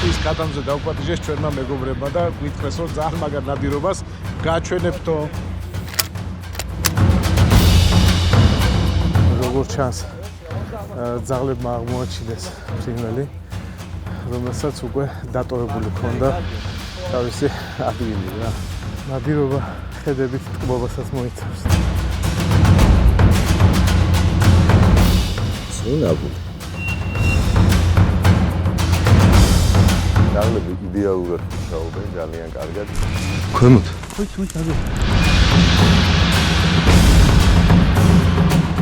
ის კატამზე დავკვატიჟეს ჩვენმა მეგობრებმა და გვითხრეს რომ ძალიან მაგარ ნადირობას გააჩვენებთო. როგორც ჩანს ძაღლებმა აღმოაჩინეს ფრინველი, რომელსაც უკვე დატოვებული ჰქონდა თავისი ადგილი რა. ნადირობა ხედებით ტკბობასაც მოიცავს. სუნაბული. ძაღლები იდეალურად მუშაობენ, ძალიან კარგად. ქვემოთ. ხუთ აგე.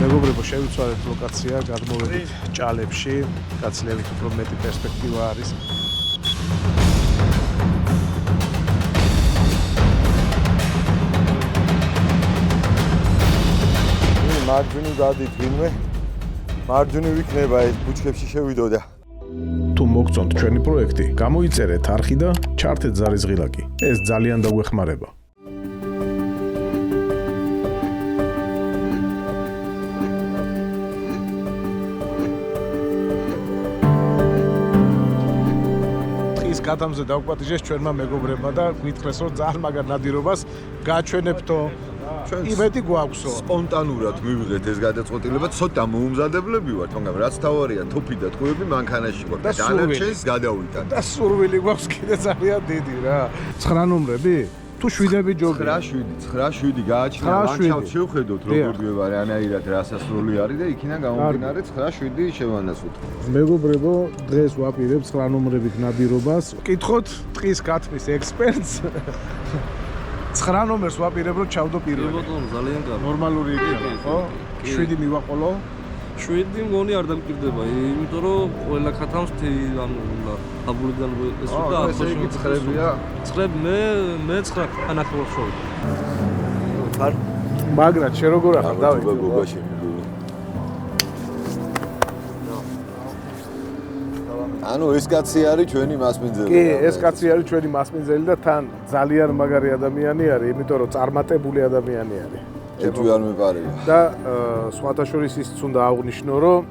მეგობრებო, შევიცვალეთ ლოკაცია, გადმოვედით ჭალებში, გაცილებით უფრო მეტი პერსპექტივა არის. მარჯვნივ გადით ვინმე, მარჯვნივ იქნება ეს ბუჩქებში შევიდოდა. თუ მოგწონთ ჩვენი პროექტი, გამოიწერეთ არხი და ჩართეთ ზარის ღილაკი. ეს ძალიან დაგვეხმარება. კატამზე დავკვატიჟეს ჩვენმა მეგობრებმა და გვითხრეს რომ ძალიან მაგარ ნადირობას გააჩვენებთო. იმედი გვაქვსო. სპონტანურად მივიღეთ ეს გადაწყვეტილება, ცოტა მოუმზადებლები ვართ, მაგრამ რაც თავარია, თოფი და ტყუები მანქანაში გვაქვს და დანარჩენს გადავიტანთ. და სურვილი გვაქვს კიდე ძალიან დიდი რა. 9 ნომრები? თუ 7-ები ჯობია. 9-7 გააჩნია, ლანდშაფტ შევხედოთ როგორ გვება რანაირად რასასრული არის და იქიდან გამომდინარე 9-7 შევანასოთ. მეგობრებო, დღეს ვაპირებ 9 ნომრებით ნადირობას. ვკითხოთ ტყის კათმის ექსპერტს. 9 ნომერს ვაპირებ რომ ჩავდო პირველი. ბატონო, ძალიან კარგი. ნორმალური იქნება, ხო? 7 მივაყოლო. 7 მგონი არ დამკვირდება, იმიტომ რომ ყველა ქათამს ანუ აბულიდან ეს და ახლა იგი 9-ია. 9 მე 9 ანახევარ შოვი. ხარ? მაგრად შე როგორ ახარ დავით? გოგაში. ანუ ეს კაცი არის ჩვენი მასპინძელი. კი, ეს კაცი არის ჩვენი მასპინძელი და თან ძალიან მაგარი ადამიანი არის, იმიტომ რომ წარმატებული ადამიანი არის. ეჭვი არ მეპარება. და სხვათა შორის ის უნდა აღვნიშნო, რომ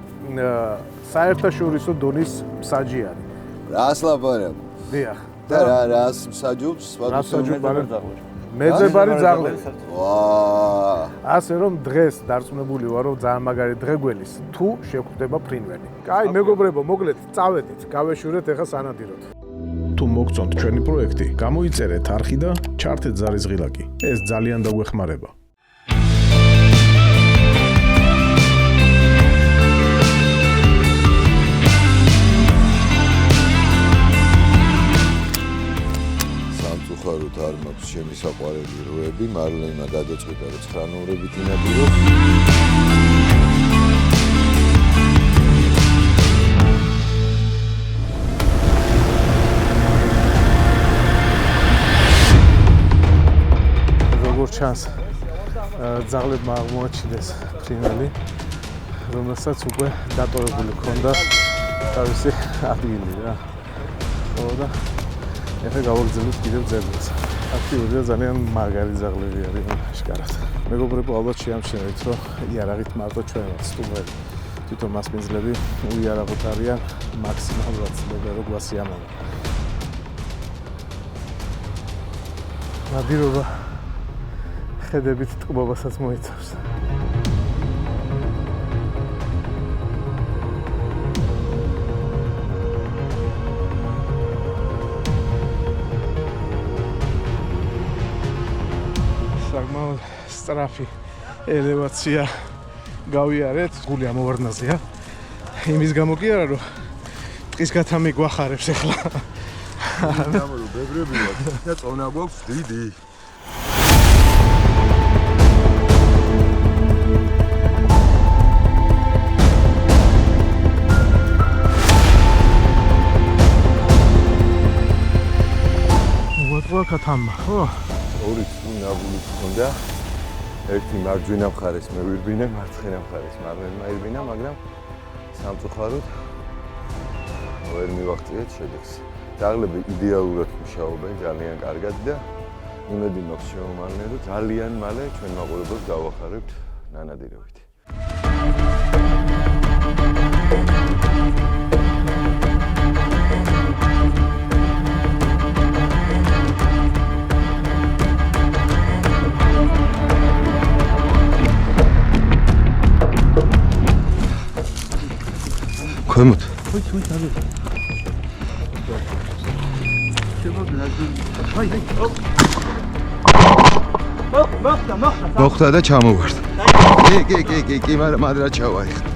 საერთაშორისო დონის მსაჯი არის. რას ლაპარაკ? დიახ. და რას მსაჯობს? მეძებარი ძაღლები. ვაა. ასე რომ დღეს დარწმუნებული ვარ, რომ ძალიან მაგარი დღე გველის, თუ შეგვხვდება ფრინველი. კაი, მეგობრებო, მოგლეთ, წავედით, გავეშურეთ ეხა სანადიროთ. თუ მოგწონთ ჩვენი პროექტი, გამოიწერეთ არხი და ჩართეთ ზარის ღილაკი. ეს ძალიან დაგვეხმარება. სამწუხაროდ არ მაქვს ჩემი საყვარელი როები, მარლენა გადაწყვიტა რომ 9 ნომრებით ინადიროს. როგორც ჩანს, ძაღლებმა აღმოაჩინეს ფრინველი, რომელსაც უკვე დატოვებული ჰქონდა თავისი ადგილი რა. ხო და ეხლა გავაგრძელებთ კიდევ ძებნას. აქტიური და ძალიან მაგარი ძაღლები არის აშკარად. მეგობრებო, ალბათ შეამჩნევით, რომ იარაღით მარტო ჩვენවත් სტუმრები, თვითონ მასპინძლები უიარაღოთ არიან მაქსიმალურად ცდილობენ რომ გვასიამოვნონ. ნადირობა ხედებით ტკბობასაც მოიცავს. საკმაოდ სწრაფი ელევაცია გავიარეთ, გული ამოვარდნაზეა. იმის გამო კი არა, რომ ტყის გათამი გვახარებს ახლა. გამო რომ ბევრები ვართ და წონა გვაქვს დიდი. კათამა, ხო? ორი ნაბული ჰქონდა. ერთი მარჯვენა მხარეს მე ვირბინე, მარცხენა მხარეს მარლენმა ირბინა, მაგრამ სამწუხაროდ ვერ მივაღწიეთ შედეგს. ძაღლები იდეალურად მუშაობენ, ძალიან კარგად და იმედი მაქვს შემომავლე, რომ ძალიან მალე ჩვენ მაყურებელს გავახარებთ ნანადირობით. ქვემოთ. მოხდა და ჩამოვარდა. კი, მაგრამ რა ჩავა ეხლა.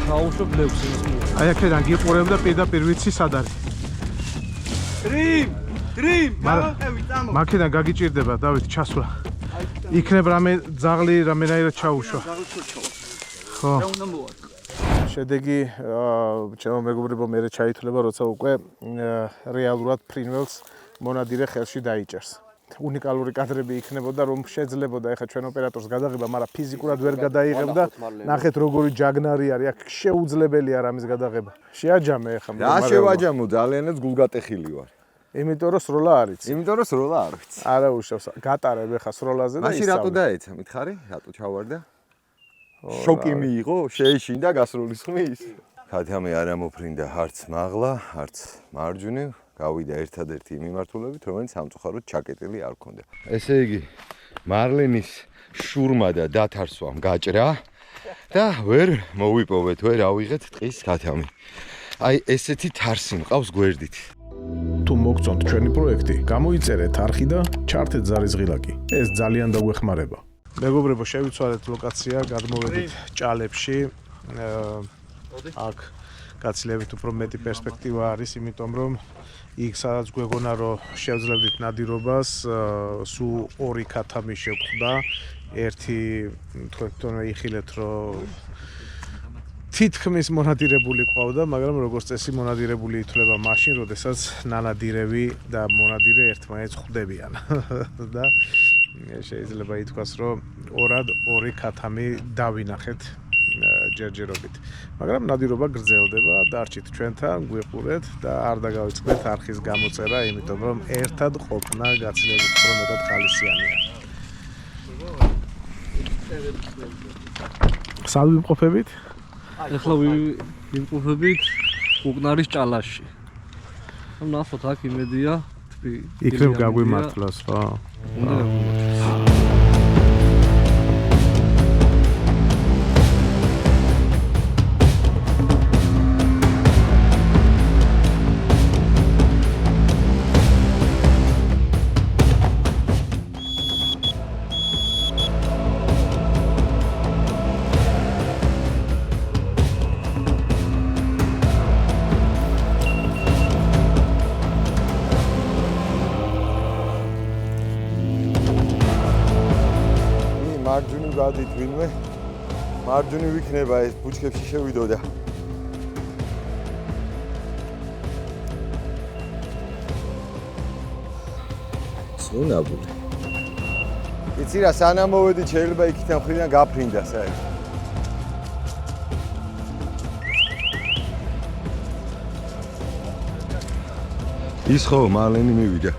ჩაუშვებ ლევს ის. აი აქედან გიყურებ და პირდაპირ ვიცი სად არის. დრიმ, გამოვყევი, წამო. მაქედან გაგიჭირდება დავით ჩასვლა. იქნებ რამე ძაღლი რამენაირად ჩაუშვა. ხო. შედეგი ჩემო მეგობრებო მე ჩაითვლება როცა უკვე რეალურად ფრინველს მონადირე ხელში დაიჭერს. უნიკალური კადრები იქნებოდა რომ შეძლებოდა ეხა ჩვენ ოპერატორს გადაღება, მაგრამ ფიზიკურად ვერ გადაიღებდა. ნახეთ როგორი ჯაგნარი არის, აქ შეუძლებელია რამის გადაღება. შეაჯამე ეხა რა შევაჯამო, ძალიანაც გულგატეხილი ვარ. იმიტომ რომ სროლა არის. იმიტომ რომ სროლა არ ვიცი. არა უშავს. გატარებ ეხა სროლაზე და მაშინ რატო დაეცა, მითხარი? რატო ჩავარდა? შოკი მიიღო, შეეშინდა გასროლის ხმის. ქათამი არ ამოფრინდა არც მაღლა, არც მარჯვნივ. გავიდა ერთადერთი მიმართულებით, რომელიც სამწუხაროდ ჩაკეტილი არ ქონდა. ესე იგი, მარლენის შურმა და დათარსვამ გაჭრა და ვერ მოვიპოვეთ, ვერ ავიღეთ ტყის ქათამი. აი ესეთი თარსი მყავს გვერდით. თუ მოგწონთ ჩვენი პროექტი, გამოიწერეთ არხი და ჩართეთ ზარიზღილაკი. ეს ძალიან დაგვეხმარება. მეგობრებო, შევიცვალეთ ლოკაცია, გადმოვედით ჭალებში. აქ გაცილებით უფრო მეტი პერსპექტივა არის, იმიტომ რომ იქ სადაც გვეგონა რომ შევძლებდით ნადირობას, სულ ორი ქათამი შეგვხვდა. ერთი თქვენ იხილეთ რომ თითქმის მონადირებული ყავდა, მაგრამ როგორც წესი მონადირებული ითვლება მაშინ, როდესაც ნანადირევი და მონადირე ერთმანეთს ხვდებიან. და შეიძლება ითქვას, რომ ორად ორი ქათამი დავინახეთ ჯერჯერობით. მაგრამ ნადირობა გრძელდება, დარჩით ჩვენთან, გვიყურეთ და არ დაგავიწყდეთ არხის გამოწერა, იმიტომ რომ ერთად ყოფნა გაცილებით უფრო მეტად ხალისიანია. სად ვიმყოფებით? ეხლა ვიმყოფებით უკნარის ჭალაში. ნახოთ აქ იმედია, თვი. იქნებ გაგვიმართლას, ხო? მარჯვნივ გადით ვინმე მარჯვნივ იქნება ეს ბუჩქებში შევიდოდა. სუნაბული. იცი რა, სანამ მოვედი შეიძლება იქიდან მხრიდან გაფრინდა საერთოდ. ის ხო მარლენი მივიდა.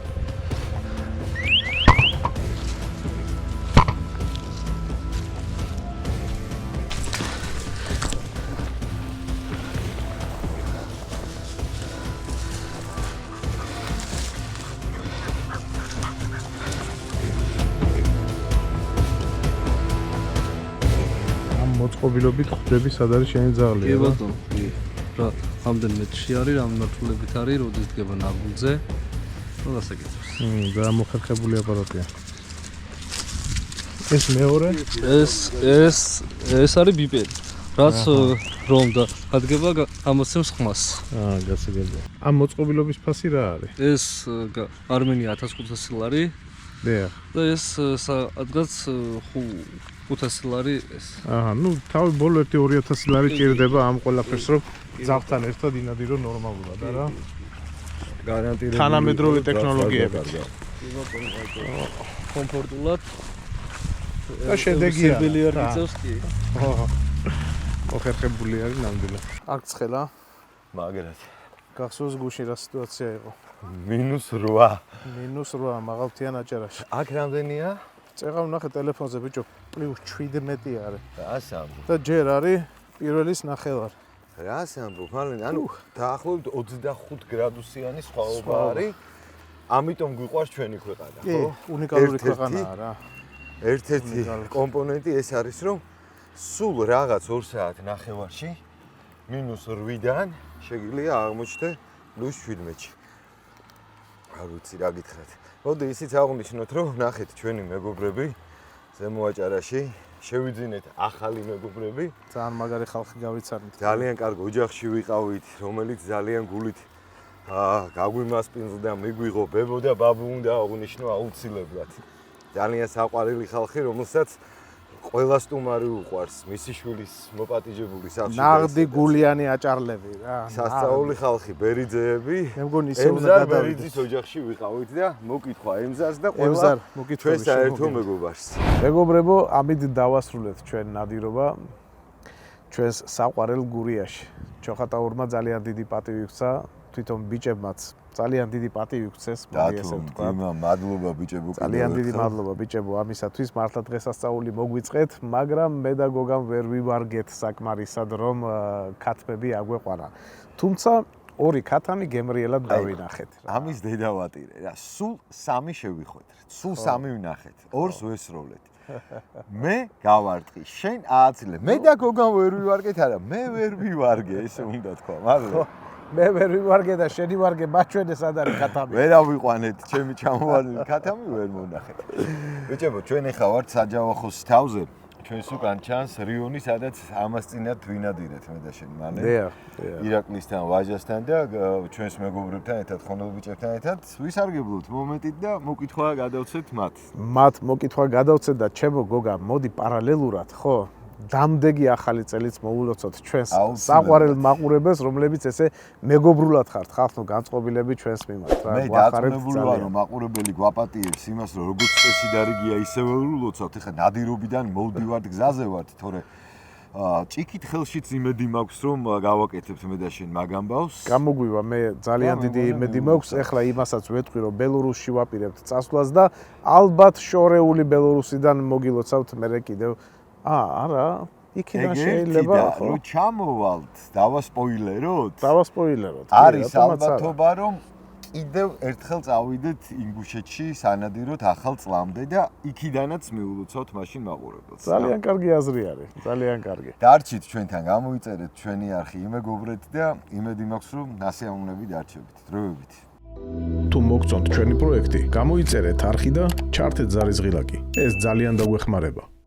მოწყობილობით ხვდები სად არის შენი ძაღლი? კი ბატონო, კი. რა, ამდენ მეტრში არის, რამ მიმართულებით არის, როდის დგება ნაბუძზე. რა გასაკეთებს. და მოხერხებული აპარატია. ეს მეორე? ეს არის ბიპერი. რაც რომ და ადგება ამოცემს ხმას. გასაგებია. ამ მოწყობილობის ფასი რა არის? ეს არმენია 1500 ლარი. დიახ. და ეს ადგაც 500 ლარი ეს. ნუ თავი ბოლო 1-2000 ლარი ჭირდება ამ ყველაფერს, რომ ძაღლთან ერთად ინადირო ნორმალურად, არა? გარანტირებული. თანამედროვე ტექნოლოგიებით. კომფორტულად. და შედეგია. იწევს კი. მოხერხებული არის ნამდვილად. აქ ცხელა. მაგრად. გახსოვს გუშინ რა სიტუაცია იყო? -8. -8 მაღალთიან აჭარაში. აქ რამდენია? წეღავ ნახე ტელეფონზე ბიჭო, +17 არის. რას ამბობ? და ჯერ არის პირველის ნახევარი. რას ამბობ? მალე ანუ დაახლოებით 25 გრადუსიანი სხვაობა არის. ამიტომ გვიყვარს ჩვენი ქვეყანა, ხო? უნიკალური ქვეყანაა რა. ერთ-ერთი კომპონენტი ეს არის, რომ სულ რაღაც 2 საათ ნახევარში -8-დან შეგიძლია აღმოჩნდე +17-ში. არ ვიცი რა გითხრათ. მოდი ისიც აღვნიშნოთ, რომ ნახეთ ჩვენი მეგობრები ზემო აჭარაში შევიძინეთ ახალი მეგობრები. ძალიან მაგარი ხალხი გავიცანით. ძალიან კარგ ოჯახში ვიყავით, რომელიც ძალიან გულით გაგვიმასპინძლდა, მიგვიღო ბებო და ბაბუ უნდა აღვნიშნო აუცილებლად. ძალიან საყვარელი ხალხი, რომელსაც ყველა სტუმარი უყვარს, მისი შვილის მოპატიჟებული სახლში. ნაღდი გულიანი აჭარლები რა. სასწაული ხალხი, ბერიძეები. მე მგონი ისე უნდა გადავიდეთ. ბერიძის ოჯახში ვიყავით და მოკითხვა ემზარს და ყველა ემზარ მოკითხები ჩვენ საერთო მეგობარს. მეგობრებო, ამით დავასრულეთ ჩვენ ნადირობა ჩვენს საყვარელ გურიაში. ჩოხატაურმა ძალიან დიდი პატივი იქცა, თვითონ ბიჭებმაც ძალიან დიდი პატივი იქცეს, მოდი ესე ვთქვა. მადლობა ბიჭებო. ძალიან დიდი მადლობა ბიჭებო ამისათვის. მართლა დღესასწაული მოგვიწყეთ, მაგრამ მე და გოგამ ვერ ვივარგეთ საკმარისად, რომ ქათმები აგვეყვანა. თუმცა ორი ქათამი გემრიელად დავინახეთ. ამის დედავატირე რა, სულ 3 შევიხვედრეთ, სულ 3 ვნახეთ, ორს ვესროლეთ. მე გავარტყი, შენ ააცილე. მე და გოგამ ვერ ვივარგეთ, არა, მე ვერ ვივარგე, ესე უნდა თქვა, მაგრამ მე ვერ ვივარგე და შენი ვარგე მაჩვენე სად არის ქათამი. ვერ ავიყვანეთ, ჩემი ჩამოვარდნილი ქათამი ვერ მონახეთ. ბიჭებო, ჩვენ ახლა ვართ საჯავახოს თავზე. ჩვენს უკან ჩანს რიონი, სადაც ამას წინათ ვინადირეთ მე და შენ მალე. ირაკლისთან, ვაჟასთან და ჩვენს მეგობრებთან ერთად, ხონელბიჭებთან ერთად ვისარგებლოთ მომენტით და მოკითხვა გადავცეთ მათ. მათ მოკითხვა გადავცეთ და ჩემო გოგა, მოდი პარალელურად, ხო? დამდეგი ახალი წელიც მოულოცოთ ჩვენს საყვარელ მაყურებელს, რომლებიც ესე მეგობრულად ხართ, ხალხო განწყობილები ჩვენს მიმართ რა. მე დაწუნებული ვარ, რომ მაყურებელი გვაპატიებს იმას, რომ როგორც წესი დარიგია, ისევე ვილოცავთ. ეხლა ნადირობიდან მოვდივართ, გზაზე ვართ, თორე ჭიქით ხელშიც იმედი მაქვს, რომ გავაკეთებთ მე და შენ მაგ ამბავს. გამოგვივა, მე ძალიან დიდი იმედი მაქვს. ეხლა იმასაც ვეთქვი, რომ ბელორუსში ვაპირებთ წასვლას და ალბათ შორეული ბელორუსიდან მოგილოცავთ მე კიდევ არა, იქიდან შეიძლება ხო? რო ჩამოვალთ, დავასპოილეროთ? დავასპოილეროთ. არის ალბათობა, რომ კიდევ ერთხელ წავიდეთ ინგუშეთში სანადიროთ ახალ წლამდე და იქიდანაც მიულოცავთ მაშინ მაყურებელს. ძალიან კარგი აზრი არის, ძალიან კარგი. დარჩით ჩვენთან, გამოიწერეთ ჩვენი არხი, იმეგობრეთ და იმედი მაქვს, რომ ნასიამოვნები დარჩებით. დროებით. თუ მოგწონთ ჩვენი პროექტი, გამოიწერეთ არხი და ჩართეთ ზარისღილაკი. ეს ძალიან დაგვეხმარება.